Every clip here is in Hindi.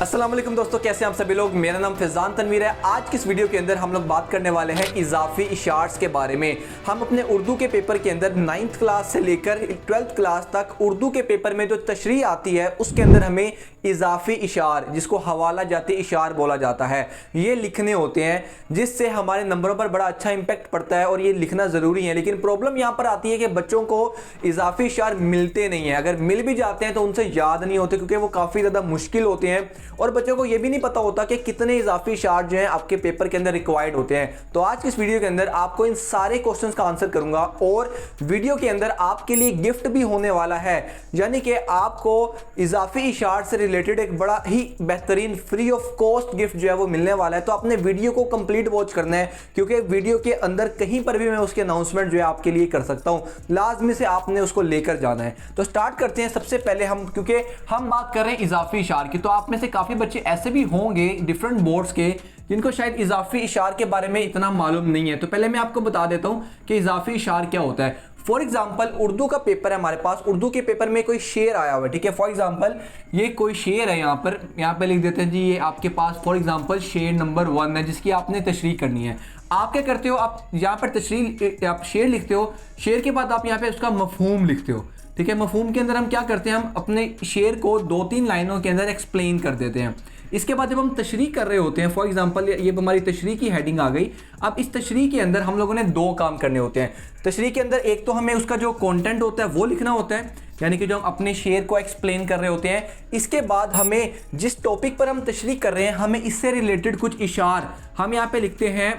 अस्सलाम वालेकुम दोस्तों, कैसे हैं आप सभी लोग। मेरा नाम फैज़ान तनवीर है। आज की इस वीडियो के अंदर हम लोग बात करने वाले हैं इजाफी इशार्स के बारे में। हम अपने उर्दू के पेपर के अंदर 9th क्लास से लेकर 12th क्लास तक उर्दू के पेपर में जो तशरीह आती है उसके अंदर हमें इजाफी इशार, जिसको हवाला जाती इशार बोला जाता है, ये लिखने होते हैं, जिससे हमारे नंबरों पर बड़ा अच्छा इंपैक्ट पड़ता है और ये लिखना ज़रूरी है। लेकिन प्रॉब्लम यहाँ पर आती है कि बच्चों को इजाफी इशार मिलते नहीं हैं। अगर मिल भी जाते हैं तो उनसे याद नहीं होते, क्योंकि वो काफ़ी ज़्यादा मुश्किल होते हैं और बच्चों को ये भी नहीं पता होता कि कितने इजाफी इशार जो हैं आपके पेपर के अंदर रिक्वायर्ड होते हैं। तो आज की इस वीडियो के अंदर आपको इन सारे क्वेश्चंस का आंसर करूंगा और वीडियो के अंदर आपके लिए गिफ्ट भी होने वाला है, यानी कि आपको इजाफी इशार से रिलेटेड एक बड़ा ही बेहतरीन फ्री ऑफ कॉस्ट गिफ्ट जो है वो मिलने वाला है। तो आपने वीडियो को कंप्लीट वॉच करना है, क्योंकि वीडियो के अंदर कहीं पर भी मैं उसके अनाउंसमेंट जो है आपके लिए कर सकता हूं, लाजमी से आपने उसको लेकर जाना है। तो स्टार्ट करते हैं। सबसे पहले क्योंकि हम बात कर रहे हैं इजाफी इशार की, तो आप में से काफी बच्चे ऐसे भी होंगे डिफरेंट बोर्ड्स के जिनको शायद इजाफी इशार के बारे में इतना मालूम नहीं है। तो पहले मैं आपको बता देता हूं कि इजाफी इशार क्या होता है। फॉर एग्जाम्पल उर्दू का पेपर है हमारे पास, उर्दू के पेपर में कोई शेर आया हुआ है, ठीक है। फॉर एग्जाम्पल ये कोई शेर है, यहाँ पे लिख देते हैं जी, ये आपके पास फॉर एग्जाम्पल शेर नंबर 1 है जिसकी आपने तशरीह करनी है। आप क्या करते हो, आप यहाँ पर तशरीह आप शेर लिखते हो, शेर के बाद आप यहाँ पे उसका मफहूम लिखते हो, ठीक है। मफहूम के अंदर हम क्या करते हैं, हम अपने शेर को 2-3 लाइनों के अंदर एक्सप्लेन कर देते हैं। इसके बाद जब हम तशरीह कर रहे होते हैं, फॉर एग्जांपल ये हमारी तशरीह की हेडिंग आ गई। अब इस तशरीह के अंदर हम लोगों ने 2 काम करने होते हैं। तशरीह के अंदर एक तो हमें उसका जो कंटेंट होता है वो लिखना होता है, यानी कि जो हम अपने शेर को एक्सप्लेन कर रहे होते हैं। इसके बाद हमें जिस टॉपिक पर हम तशरीह कर रहे हैं, हमें इससे रिलेटेड कुछ इशार हम यहाँ पे लिखते हैं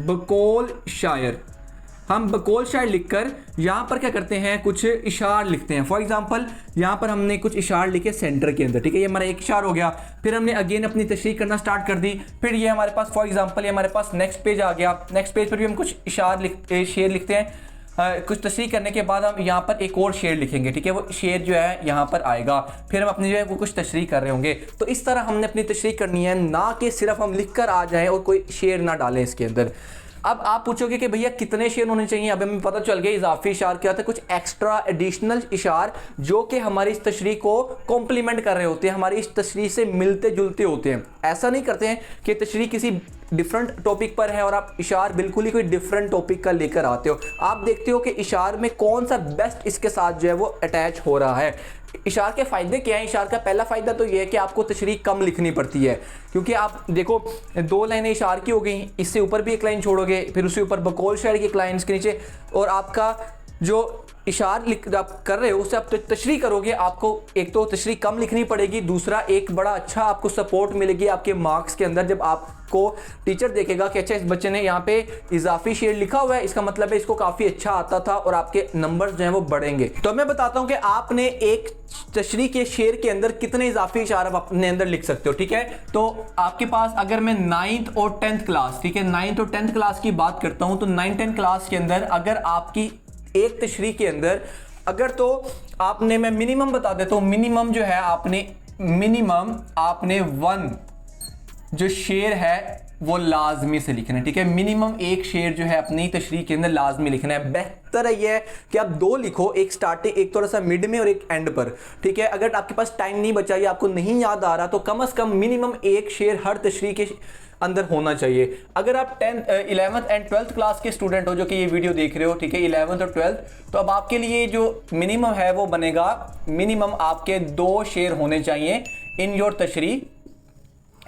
बकौल शायर। हम बकौल शायर लिखकर यहाँ पर क्या करते हैं, कुछ इशार लिखते हैं। फॉर एग्जांपल यहाँ पर हमने कुछ इशार लिखे सेंटर के अंदर, ठीक है। ये हमारा एक इशार हो गया। फिर हमने अगेन अपनी तशरीह करना स्टार्ट कर दी। फिर ये हमारे पास फॉर एग्जांपल ये हमारे पास नेक्स्ट पेज आ गया। नेक्स्ट पेज पर भी हम कुछ शेर लिखते हैं। कुछ तशरीह करने के बाद हम यहाँ पर एक और शेर लिखेंगे, ठीक है। वो शेर जो है यहाँ पर आएगा। फिर हम अपनी जो है वो कुछ तशरीह कर रहे होंगे। तो इस तरह हमने अपनी तशरीह करनी है, ना कि सिर्फ हम लिख कर आ जाएँ और कोई शेर ना डालें इसके अंदर। अब आप पूछोगे कि भैया कितने शेर होने चाहिए। अब हमें पता चल गया इजाफी इशार क्या होता है, कुछ एक्स्ट्रा एडिशनल इशार जो कि हमारी इस तशरीह को कॉम्प्लीमेंट कर रहे होते हैं, हमारी इस तशरीह से मिलते जुलते होते हैं। ऐसा नहीं करते हैं कि तशरीह किसी डिफरेंट टॉपिक पर है और आप इशार बिल्कुल ही कोई डिफरेंट टॉपिक का लेकर आते हो। आप देखते हो कि इशार में कौन सा बेस्ट इसके साथ जो है वो अटैच हो रहा है। इशार के फ़ायदे क्या हैं। इशार का पहला फ़ायदा तो ये है कि आपको तशरीह कम लिखनी पड़ती है, क्योंकि आप देखो 2 लाइनें इशार की हो गई, इससे ऊपर भी एक लाइन छोड़ोगे, फिर उससे ऊपर बकौल शायर की एक लाइन इसके नीचे, और आपका जो इशार आप कर रहे हो उससे आप तशरीह करोगे। आपको एक तो तशरीह कम लिखनी पड़ेगी, दूसरा एक बड़ा अच्छा आपको सपोर्ट मिलेगी आपके मार्क्स के अंदर। जब आपको टीचर देखेगा कि अच्छा इस बच्चे ने यहाँ पे इजाफी शेर लिखा हुआ है, इसका मतलब है इसको काफ़ी अच्छा आता था और आपके नंबर्स जो हैं वो बढ़ेंगे। तो मैं बताता हूँ कि आपने एक तशरीह के शेर के अंदर कितने इजाफी इशार आप अपने अंदर लिख सकते हो, ठीक है। तो आपके पास अगर मैं 9th और 10th क्लास, ठीक है, 9th और 10th क्लास की बात करता हूँ, तो 9th-10th क्लास के अंदर अगर आपकी एक तशरीह के अंदर अगर तो आपने, मैं मिनिमम बता देता हूँ, मिनिमम जो है आपने 1 जो शेर है वो लाजमी से लिखना है, ठीक है। मिनिमम एक शेर जो है अपनी तशरीह के अंदर लाजमी लिखना है। बेहतर ये है कि आप 2 लिखो, एक स्टार्टिंग, एक थोड़ा सा मिड में और एक एंड पर, ठीक है। अगर आपके पास टाइम नहीं बचा या आपको नहीं याद आ रहा तो कम से कम मिनिमम एक शेर हर तशरीह के अंदर होना चाहिए। अगर आप 11th एंड 12th क्लास के स्टूडेंट हो जो कि ये वीडियो देख रहे हो, ठीक है, 11th और 12th, तो अब आपके लिए जो मिनिमम है वो बनेगा, मिनिमम आपके 2 शेर होने चाहिए इन योर तशरीह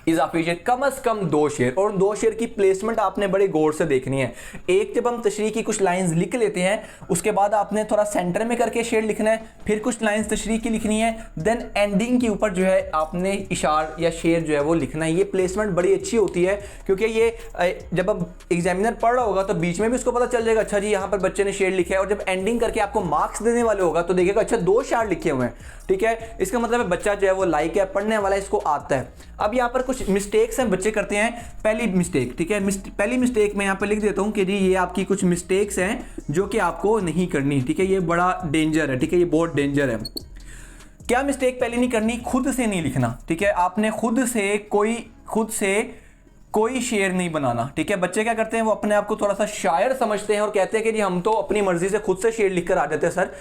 इजाफी शेर, कम से कम 2 शेर। और 2 शेर की प्लेसमेंट आपने बड़े गौर से देखनी है। एक जब हम तशरीह की कुछ लाइंस लिख लेते हैं, उसके बाद आपने थोड़ा सेंटर में करके शेर लिखना है, फिर कुछ लाइंस तशरीह की लिखनी है, देन एंडिंग के ऊपर जो है आपने इशार या शेर जो है वो लिखना है। ये प्लेसमेंट बड़ी अच्छी होती है, क्योंकि ये जब अब एग्जामिनर पढ़ रहा होगा तो बीच में भी उसको पता चल जाएगा, अच्छा जी यहाँ पर बच्चे ने शेर लिखा है, और जब एंडिंग करके आपको मार्क्स देने वाले होगा तो देखेगा अच्छा 2 शेर लिखे हुए हैं, ठीक है। इसका मतलब है बच्चा जो है वो लाइक है, पढ़ने वाला है, इसको आता है। अब यहाँ पर कुछ मिस्टेक्स हैं बच्चे करते हैं। पहली मिस्टेक, ठीक है, पहली मिस्टेक मैं यहाँ पर लिख देता हूँ कि जी ये आपकी कुछ मिस्टेक्स हैं जो कि आपको नहीं करनी, ठीक है। ये बड़ा डेंजर है, ठीक है, ये बहुत डेंजर है। क्या मिस्टेक पहले नहीं करनी, खुद से नहीं लिखना, ठीक है। आपने खुद से कोई शेर नहीं बनाना, ठीक है। बच्चे क्या करते हैं, वो अपने आप को थोड़ा सा शायर समझते हैं और कहते हैं कि जी हम तो अपनी मर्जी से खुद से शेर लिख कर आ जाते हैं सर।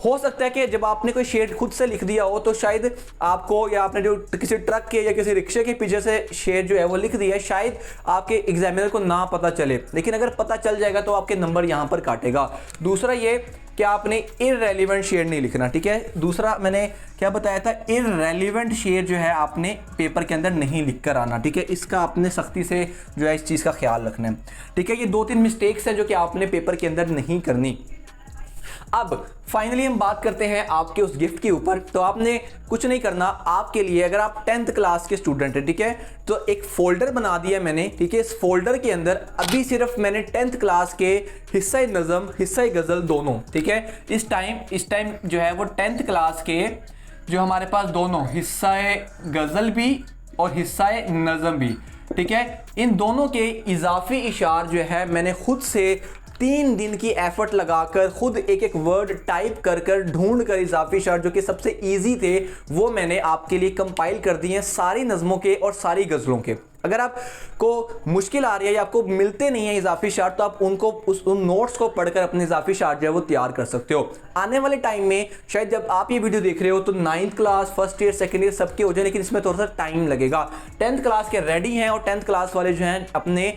हो सकता है कि जब आपने कोई शेड खुद से लिख दिया हो तो शायद आपको, या आपने जो किसी ट्रक के या किसी रिक्शे के पीछे से शेड जो है वो लिख दिया है, शायद आपके एग्जामिनर को ना पता चले, लेकिन अगर पता चल जाएगा तो आपके नंबर यहां पर काटेगा। दूसरा ये कि आपने इररेलेवेंट शेड नहीं लिखना, ठीक है। दूसरा मैंने क्या बताया था, इररेलेवेंट शेड जो है आपने पेपर के अंदर नहीं लिख कर आना, ठीक है। इसका आपने सख्ती से जो है इस चीज़ का ख्याल रखना है, ठीक है। ये 2-3 मिस्टेक्स हैं जो कि आपने पेपर के अंदर नहीं करनी। अब फाइनली हम बात करते हैं आपके उस गिफ्ट के ऊपर। तो आपने कुछ नहीं करना, आपके लिए अगर आप 10th क्लास के स्टूडेंट हैं, ठीक है, तो एक फोल्डर बना दिया मैंने, ठीक है। इस फोल्डर के अंदर अभी सिर्फ मैंने 10th क्लास के हिस्सा नज़म, हिस्सा गज़ल दोनों, ठीक है। इस टाइम जो है वो 10th क्लास के जो हमारे पास दोनों हिस्सा गज़ल भी और हिस्सा नज़म भी, ठीक है, इन दोनों के इजाफी इशार जो है मैंने खुद से 3 दिन की एफर्ट लगाकर खुद एक एक वर्ड टाइप कर ढूंढ कर इजाफी इशार जो कि सबसे इजी थे वो मैंने आपके लिए कंपाइल कर दिए हैं, सारी नज़मों के और सारी गज़लों के। अगर आपको मुश्किल आ रही है या आपको मिलते नहीं है इजाफी इशार, तो आप उन नोट्स को पढ़कर अपने इजाफी इशार जो है वो तैयार कर सकते हो। आने वाले टाइम में शायद जब आप ये वीडियो देख रहे हो तो 9th class, first year, second year सबके हो जाए, लेकिन इसमें थोड़ा सा टाइम लगेगा। 10th क्लास के रेडी हैं और 10th क्लास वाले जो हैं अपने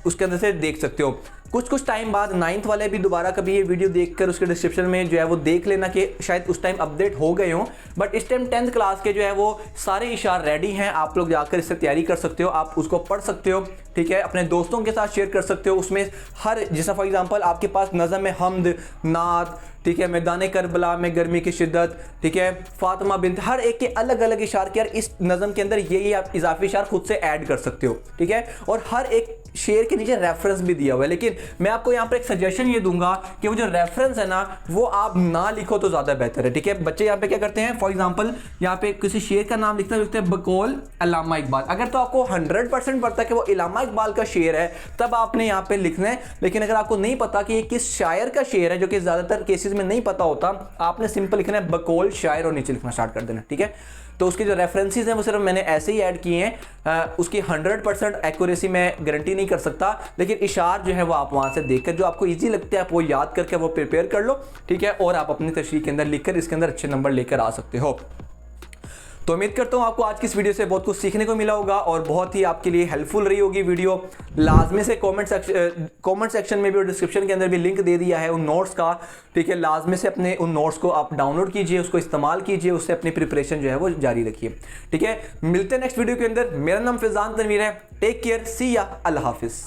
उसके अंदर से देख सकते हो। कुछ टाइम बाद 9th वाले भी दोबारा कभी ये वीडियो देखकर उसके डिस्क्रिप्शन में जो है वो देख लेना कि शायद उस टाइम अपडेट हो गए हों, बट इस टाइम 10th क्लास के जो है वो सारे इशार रेडी हैं। आप लोग जाकर इससे तैयारी कर सकते हो, आप उसको पढ़ सकते हो, ठीक है, अपने दोस्तों के साथ शेयर कर सकते हो। उसमें हर, जैसा फॉर एग्जांपल आपके पास नज़म में हमद, नात, ठीक है, मैदान करबला में गर्मी की शिद्दत, ठीक है, फातिमा बिन्त, हर एक के अलग अलग इशार के, यार इस नज़म के अंदर ये आप इजाफी इशार खुद से ऐड कर सकते हो, ठीक है। और हर एक शेर के नीचे रेफरेंस भी दिया हुआ है, लेकिन मैं आपको यहाँ पर एक सजेशन ये दूंगा कि वो जो रेफरेंस है ना वो आप ना लिखो तो ज़्यादा बेहतर है, ठीक है। बच्चे यहाँ पे क्या करते हैं, फॉर एग्जांपल यहाँ पे किसी शेर का नाम लिखते हैं बकौल अल्लामा इकबाल। अगर तो आपको 100% पता है कि वो अल्लामा इकबाल का शेर है तब आपने यहाँ पे लिखना है, लेकिन अगर आपको नहीं पता कि ये किस शायर का शेर है, जो कि ज़्यादातर केसेस में नहीं पता होता, आपने सिंपल लिखना है बकौल शायर और नीचे लिखना स्टार्ट कर देना, ठीक है। तो उसके जो रेफरेंसेस हैं वो सिर्फ मैंने ऐसे ही ऐड किए हैं, उसकी 100% एक्यूरेसी मैं गारंटी नहीं कर सकता, लेकिन इशार जो है वो आप वहाँ से देखकर जो आपको इजी लगता है आप वो याद करके वो प्रिपेयर कर लो, ठीक है, और आप अपनी तशरीह के अंदर लिखकर इसके अंदर अच्छे नंबर लेकर आ सकते हो। तो उम्मीद करता हूँ आपको आज की इस वीडियो से बहुत कुछ सीखने को मिला होगा और बहुत ही आपके लिए हेल्पफुल रही होगी वीडियो। लाजमी से कमेंट सेक्शन में भी और डिस्क्रिप्शन के अंदर भी लिंक दे दिया है उन नोट्स का, ठीक है। लाजमी से अपने उन नोट्स को आप डाउनलोड कीजिए, उसको इस्तेमाल कीजिए, उससे अपनी प्रिपरेशन जो है वो जारी रखिए, ठीक है। मिलते हैं नेक्स्ट वीडियो के अंदर। मेरा नाम फैज़ान तनवीर है। टेक केयर, सी या, अल्लाह हाफिज़।